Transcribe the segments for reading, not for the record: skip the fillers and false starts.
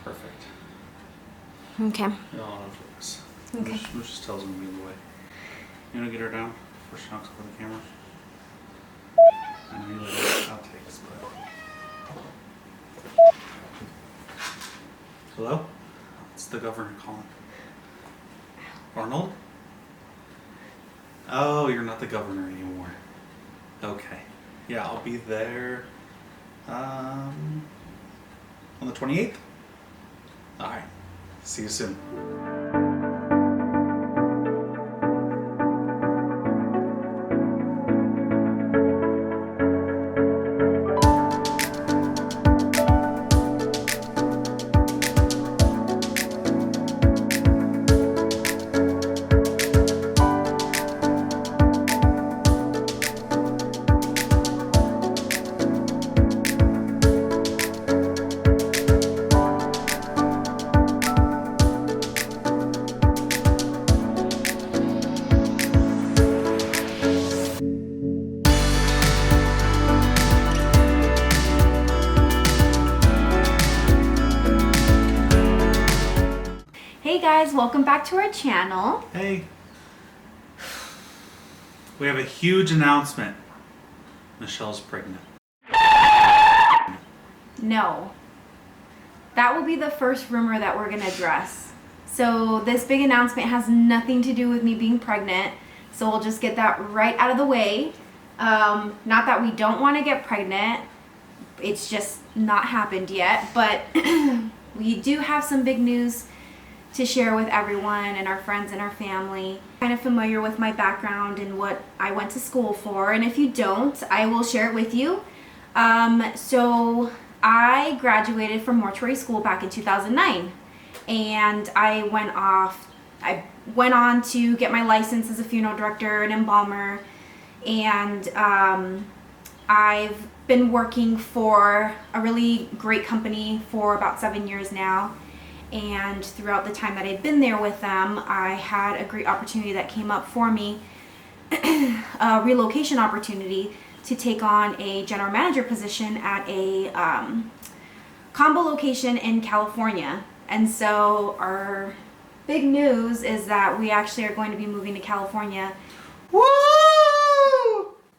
Perfect. Okay. It all focus. Okay. Which tells me to move away. You want to get her down before she knocks over the camera? I know you like outtakes, but. Hello? It's the governor calling. Arnold? Oh, you're not the governor anymore. Okay. Yeah, I'll be there on the 28th? Alright. See you soon. Hey guys, welcome back to our channel. Hey. We have a huge announcement. Michelle's pregnant. No. That will be the first rumor that we're going to address. So this big announcement has nothing to do with me being pregnant. So we'll just get that right out of the way. Not that we don't want to get pregnant. It's just not happened yet. But we do have some big news to share with everyone and our friends and our family. Kind of familiar with my background and what I went to school for. And if you don't, I will share it with you. So I graduated from mortuary school back in 2009. And I went on to get my license as a funeral director and embalmer. And I've been working for a really great company for about 7 years now. And throughout the time that I've been there with them, I had a great opportunity that came up for me, a relocation opportunity to take on a general manager position at a combo location in California. And so our big news is that we actually are going to be moving to California. Woo!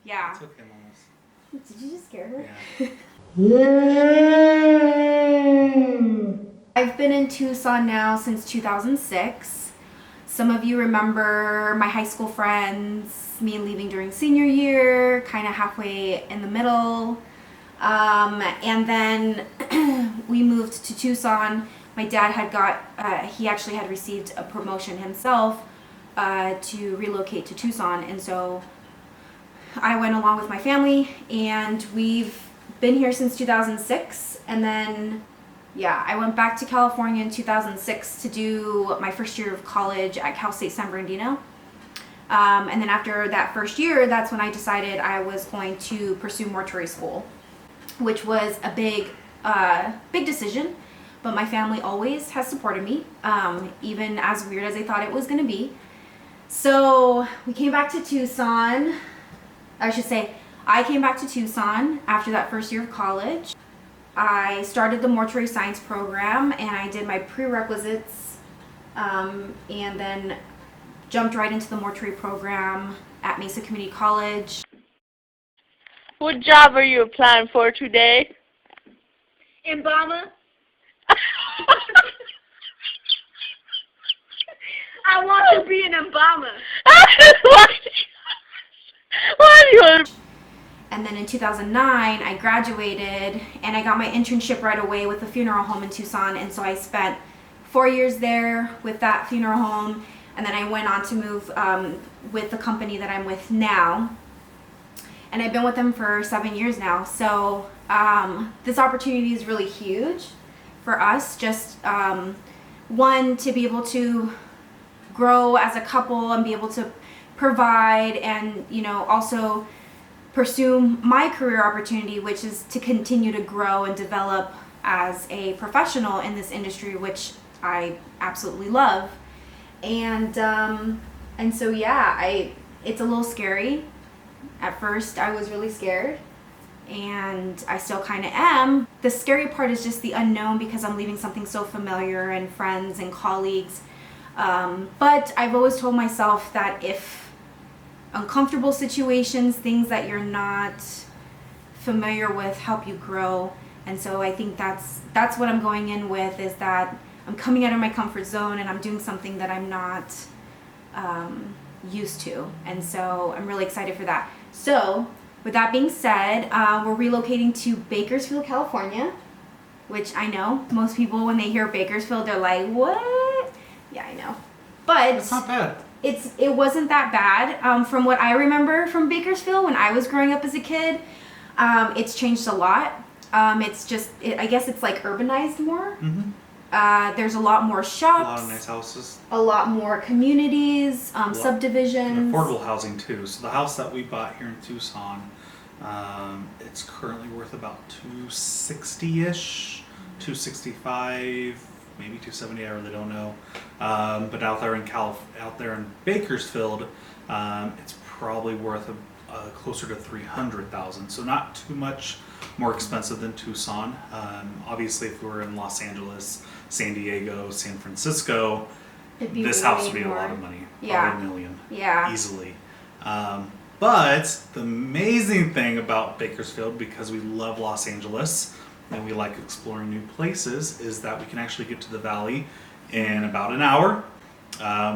Yeah. It's okay, Mamas. Did you just scare her? Yeah. I've been in Tucson now since 2006. Some of you remember my high school friends, me leaving during senior year, kind of halfway in the middle. And then we moved to Tucson. My dad had he actually had received a promotion himself to relocate to Tucson. And so I went along with my family, and we've been here since 2006. And then yeah, I went back to California in 2006 to do my first year of college at Cal State San Bernardino. And then after that first year, that's when I decided I was going to pursue mortuary school, which was a big decision. But my family always has supported me, even as weird as they thought it was going to be. So we came back to Tucson. I should say, I came back to Tucson after that first year of college. I started the mortuary science program, and I did my prerequisites, and then jumped right into the mortuary program at Mesa Community College. What job are you applying for today? Embalmer. I want to be an embalmer. Why do you want to? And then in 2009, I graduated, and I got my internship right away with a funeral home in Tucson. And so I spent 4 years there with that funeral home, and then I went on to move with the company that I'm with now. And I've been with them for 7 years now. So this opportunity is really huge for us. Just one, to be able to grow as a couple and be able to provide, and also pursue my career opportunity, which is to continue to grow and develop as a professional in this industry, which I absolutely love. And so yeah, it's a little scary. At first I was really scared, and I still kind of am. The scary part is just the unknown because I'm leaving something so familiar and friends and colleagues. But I've always told myself that if uncomfortable situations, things that you're not familiar with, help you grow. And so I think that's what I'm going in with, is that I'm coming out of my comfort zone and I'm doing something that I'm not used to. And so I'm really excited for that. So with that being said, we're relocating to Bakersfield, California, which I know most people, when they hear Bakersfield, they're like, what? Yeah, I know. But It's not bad. it wasn't that bad. From what I remember from Bakersfield when I was growing up as a kid, it's changed a lot. I guess it's like urbanized more. Mm-hmm. There's a lot more A shops. lot of nice houses. A lot more communities, subdivisions. And affordable housing too. So the house that we bought here in Tucson, it's currently worth about $260-ish, $265, maybe $270. I really don't know. But out there in Bakersfield, it's probably worth closer to $300,000. So not too much more expensive than Tucson. Obviously, if we were in Los Angeles, San Diego, San Francisco, It'd be this house way would be a lot more. of money. Yeah. Probably $1 million. Yeah. Easily. But the amazing thing about Bakersfield, because we love Los Angeles and we like exploring new places, is that we can actually get to the valley in about an hour.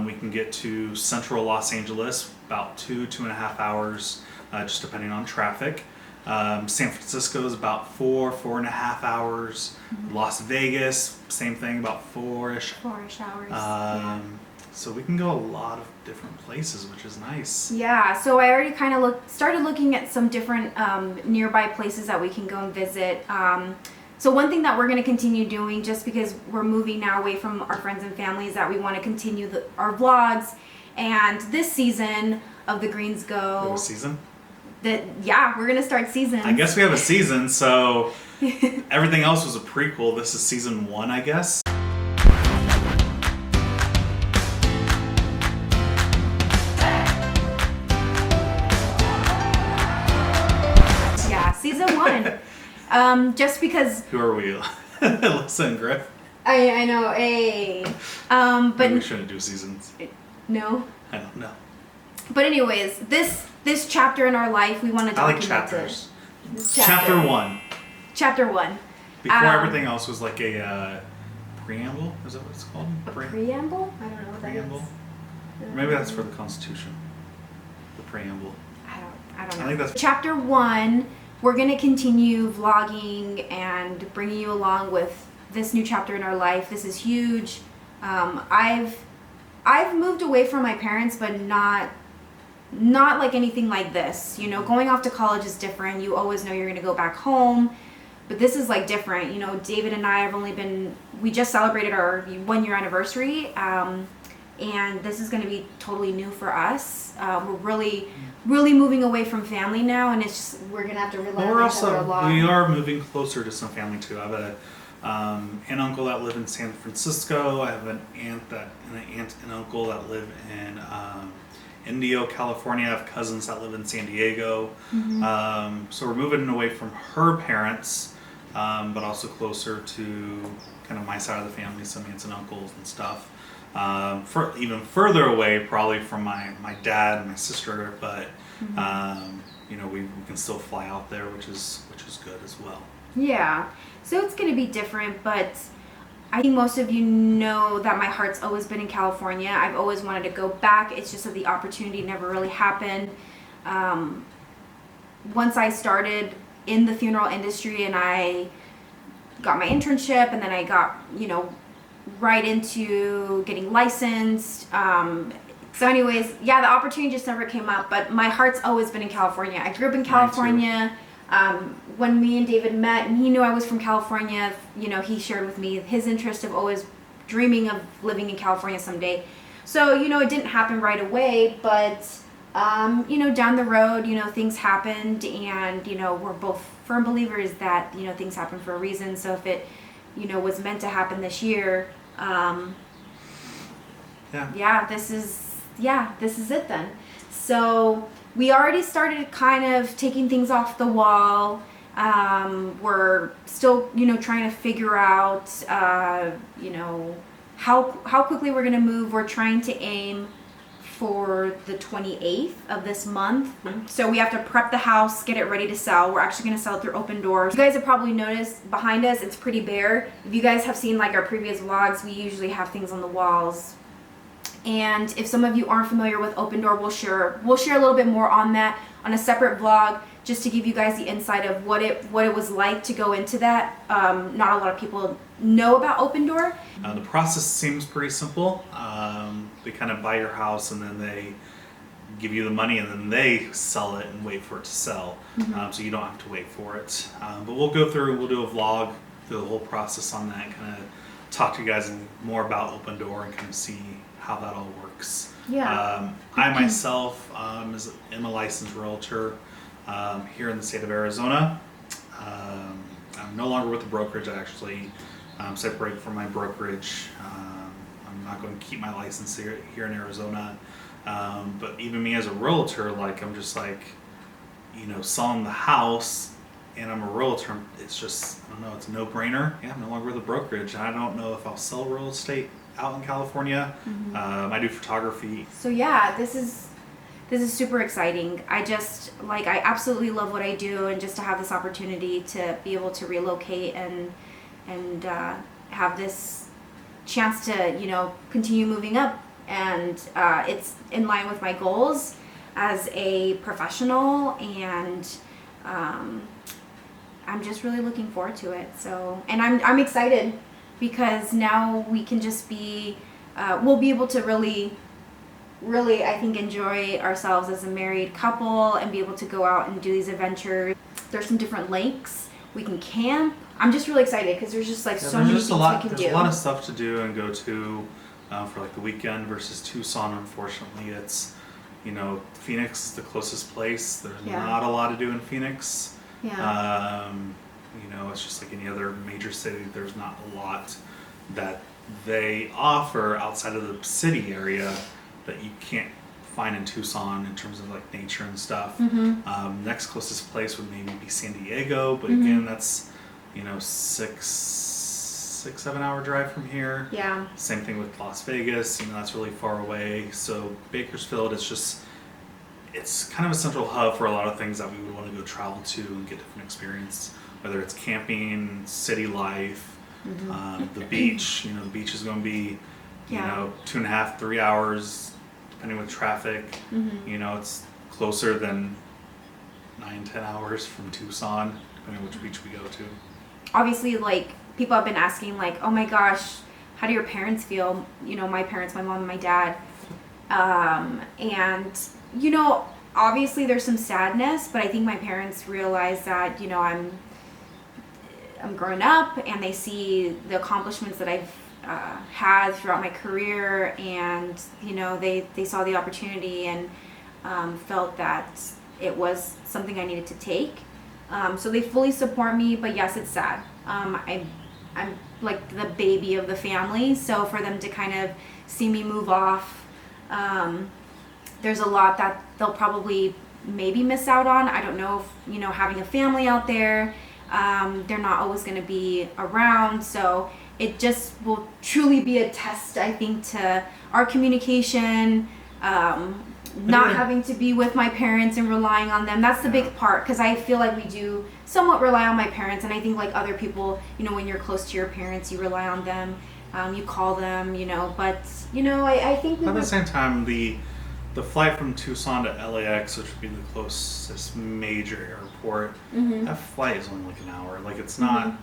We can get to central Los Angeles about 2.5 hours, just depending on traffic. San Francisco is about 4.5 hours. Mm-hmm. Las Vegas, same thing, about 4-ish. 4-ish hours. So we can go a lot of different places, which is nice. Yeah, so I already kind of started looking at some different nearby places that we can go and visit. So one thing that we're going to continue doing, just because we're moving now away from our friends and family, is that we want to continue our vlogs. And this season of The Greens We have Go, a season? we're going to start seasons. I guess we have a season, so everything else was a prequel. This is season 1, I guess. Yeah, season 1. Just because Who are we? Alyssa and Griff? I know, but Maybe we shouldn't do seasons. no. I don't know. But anyways, this chapter in our life, we want to I document like chapters. it. This Chapter 1. Chapter 1. Before everything else was like a preamble. Is that what it's called? A preamble? I don't know what Preamble? that is. Or maybe that's for the Constitution. The preamble. I don't know. I think that's Chapter 1, we're going to continue vlogging and bringing you along with this new chapter in our life. This is huge. I've moved away from my parents, but not like anything like this. You know, going off to college is different. You always know you're going to go back home. But this is like different. You know, David and I we just celebrated our 1-year anniversary. And this is going to be totally new for us. We're really moving away from family now, and it's just, we're going to have to rely Well, on each other a lot. we are moving closer to some family too. I have an aunt and uncle that live in San Francisco. I have an aunt and uncle that live in Indio, California. I have cousins that live in San Diego. So we're moving away from her parents, but also closer to kind of my side of the family, some aunts and uncles and stuff. For even further away, probably from my dad and my sister, but you know, we can still fly out there, which is good as well. Yeah, so it's going to be different, but I think most of you know that my heart's always been in California. I've always wanted to go back. It's just that the opportunity never really happened. Once I started in the funeral industry and I got my internship, and then I got, you know, right into getting licensed. So anyways, yeah, the opportunity just never came up, but my heart's always been in California. I grew up in California. When me and David met, and he knew I was from California, you know, he shared with me his interest of always dreaming of living in California someday. So, you know, it didn't happen right away, but, you know, down the road, you know, things happened, and, you know, we're both firm believers that, you know, things happen for a reason. So if it, you know, was meant to happen this year, this is it then. So we already started kind of taking things off the wall, We're still, trying to figure out, how quickly we're going to move. We're trying to aim for the 28th of this month. So we have to prep the house, get it ready to sell. We're actually going to sell it through Open Doors. You guys have probably noticed behind us, it's pretty bare. If you guys have seen like our previous vlogs, we usually have things on the walls. And if some of you aren't familiar with Open Door, we'll share a little bit more on that on a separate vlog, just to give you guys the insight of what it was like to go into that. Not a lot of people know about Open Door. The process seems pretty simple. They kind of buy your house and then they give you the money and then they sell it and wait for it to sell. So you don't have to wait for it. But we'll go through, we'll do a vlog, do the whole process on that, kind of talk to you guys more about Open Door and kind of see how that all works. Yeah. I myself am a licensed realtor here in the state of Arizona. I'm no longer with the brokerage. I actually separated from my brokerage. I'm not going to keep my license here in Arizona. But even me as a realtor, like I'm just like, selling the house and I'm a realtor, it's just, I don't know, it's a no-brainer. Yeah, I'm no longer with the brokerage. I don't know if I'll sell real estate out in California. I do photography. So yeah, this is super exciting. I absolutely love what I do, and just to have this opportunity to be able to relocate and have this chance to continue moving up, and it's in line with my goals as a professional, and I'm just really looking forward to it. So, and I'm excited because now we can just be we'll be able to really, I think, enjoy ourselves as a married couple and be able to go out and do these adventures. There's some different lakes we can camp. I'm just really excited because there's just so many things we can do. There's a lot of stuff to do and go to for like the weekend versus Tucson. Unfortunately, it's Phoenix is the closest place. There's not a lot to do in Phoenix. Yeah. It's just like any other major city. There's not a lot that they offer outside of the city area that you can't find in Tucson in terms of like nature and stuff. Next closest place would maybe be San Diego, but again, that's 6-7 hour drive from here. Yeah. Same thing with Las Vegas. That's really far away. So Bakersfield, it's kind of a central hub for a lot of things that we would want to go travel to and get different experience. Whether it's camping, city life, the beach. The beach is going to be 2.5, 3 hours, depending with traffic. It's closer than 9-10 hours from Tucson, depending which beach we go to. Obviously, like, people have been asking, like, oh my gosh, how do your parents feel? My parents, my mom and my dad. And, obviously there's some sadness, but I think my parents realize that, I'm growing up and they see the accomplishments that I've had throughout my career, and they saw the opportunity and felt that it was something I needed to take. So they fully support me, but yes, it's sad. I'm like the baby of the family, so for them to kind of see me move off, there's a lot that they'll probably maybe miss out on. I don't know if having a family out there, they're not always going to be around, so it just will truly be a test, I think, to our communication, not having to be with my parents and relying on them. That's the big part, because I feel like we do somewhat rely on my parents, and I think like other people, when you're close to your parents, you rely on them, you call them, but I think at the same time, the flight from Tucson to LAX, which would be the closest major airport, that flight is only like an hour. Like it's not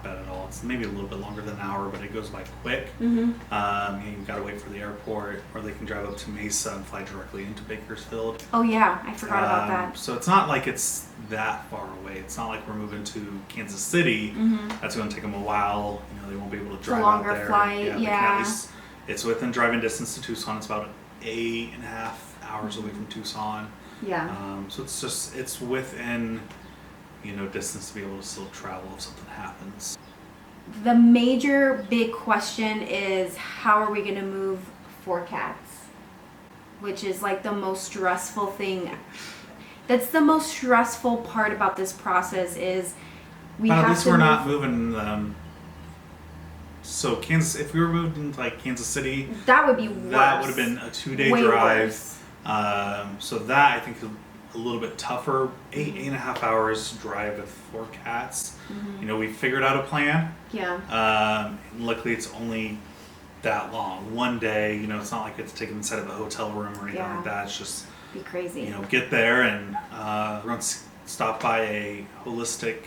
bad at all. It's maybe a little bit longer than an hour, but it goes by quick. You've got to wait for the airport, or they can drive up to Mesa and fly directly into Bakersfield. Oh yeah, I forgot about that. So it's not like it's that far away. It's not like we're moving to Kansas City. That's going to take them a while. They won't be able to drive out there. It's a longer flight. They can at least, it's within driving distance to Tucson. It's about 8.5 hours away from Tucson. So it's within distance to be able to still travel if something happens. The major big question is, how are we going to move 4 cats? Which is like the most stressful thing. That's the most stressful part about this process is we But have at least to we're move- not moving them. So Kansas, if we were moved into like Kansas City, That would be worse. that would have been a 2-day Way drive. worse. So that I think is a little bit tougher. 8.5 hours drive with 4 cats. Mm-hmm. You know, we figured out a plan. Yeah. Luckily, it's only that long. One day. You know, it's not like you have to take them inside of a hotel room or anything Yeah. like that. It's just Be crazy. you know, get there and we're going to stop by a holistic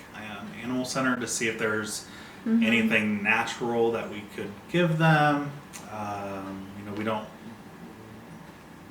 animal center to see if there's Mm-hmm. anything natural that we could give them. You know,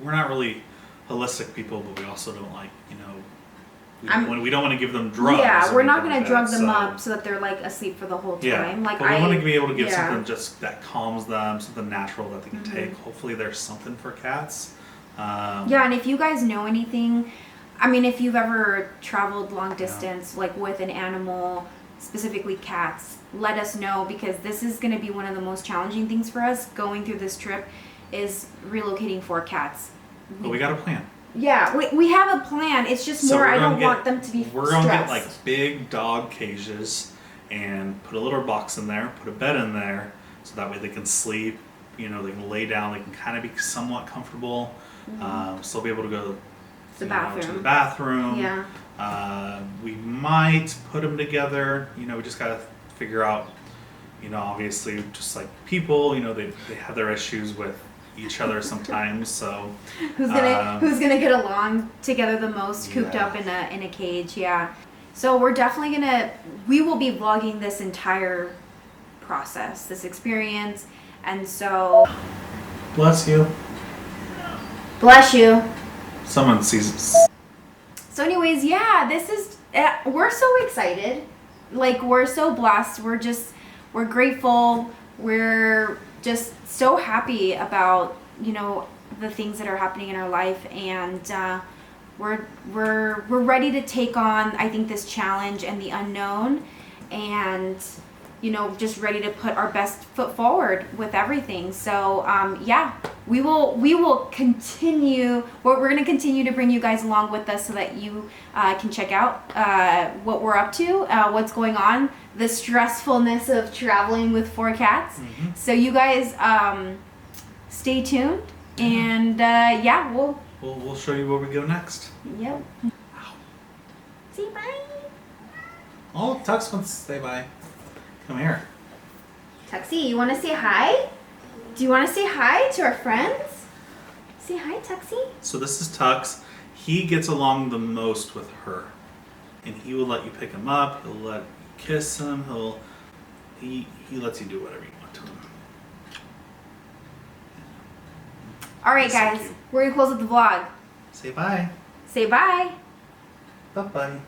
we're not really holistic people, but we also don't like, you know, we don't want to give them drugs. Yeah, or we're not anything going to like drug that, them so- up so that they're like asleep for the whole time. Yeah, Like but we want to be able to give yeah. something just that calms them, something natural that they can Mm-hmm. take. Hopefully, there's something for cats. Yeah, and if you guys know anything, I mean, if you've ever traveled long distance, like with an animal, specifically cats, let us know because this is going to be one of the most challenging things for us going through this trip is relocating 4 cats. But we got a plan. Yeah, we have a plan. It's just So more we're I gonna don't get- want them to be We're stressed. gonna get like big dog cages and put a little box in there, put a bed in there, so that way they can sleep. You know, they can lay down. They can kind of be somewhat comfortable. Still be able to go The to bathroom. the bathroom. Yeah. We might put them together. You know, we just gotta figure out. You know, obviously, just like people, you know, they have their issues with each other sometimes. So Who's gonna get along together the most, cooped Yeah. up in a cage? Yeah. So we're definitely we will be vlogging this entire process, this experience, and so bless you. bless you. Someone sees us. So, anyways, yeah, this is we're so excited, like we're so blessed. We're grateful. We're just so happy about the things that are happening in our life, and we're ready to take on, I think, this challenge and the unknown, and just ready to put our best foot forward with everything. So yeah, we will continue. We're going to continue to bring you guys along with us so that you can check out what we're up to, what's going on, the stressfulness of traveling with 4 cats. Mm-hmm. So you guys stay tuned, and yeah, We'll show you where we go next. yep. Say bye. Oh, Tux wants to say bye. Come here. Tuxie, you want to say hi? Do you want to say hi to our friends? Say hi, Tuxie. So this is Tux. He gets along the most with her, and he will let you pick him up. He'll let you kiss him. He lets you do whatever you want to him. All right, He's so guys, cute. we're gonna close up the vlog. Say bye. Say bye. Bye bye.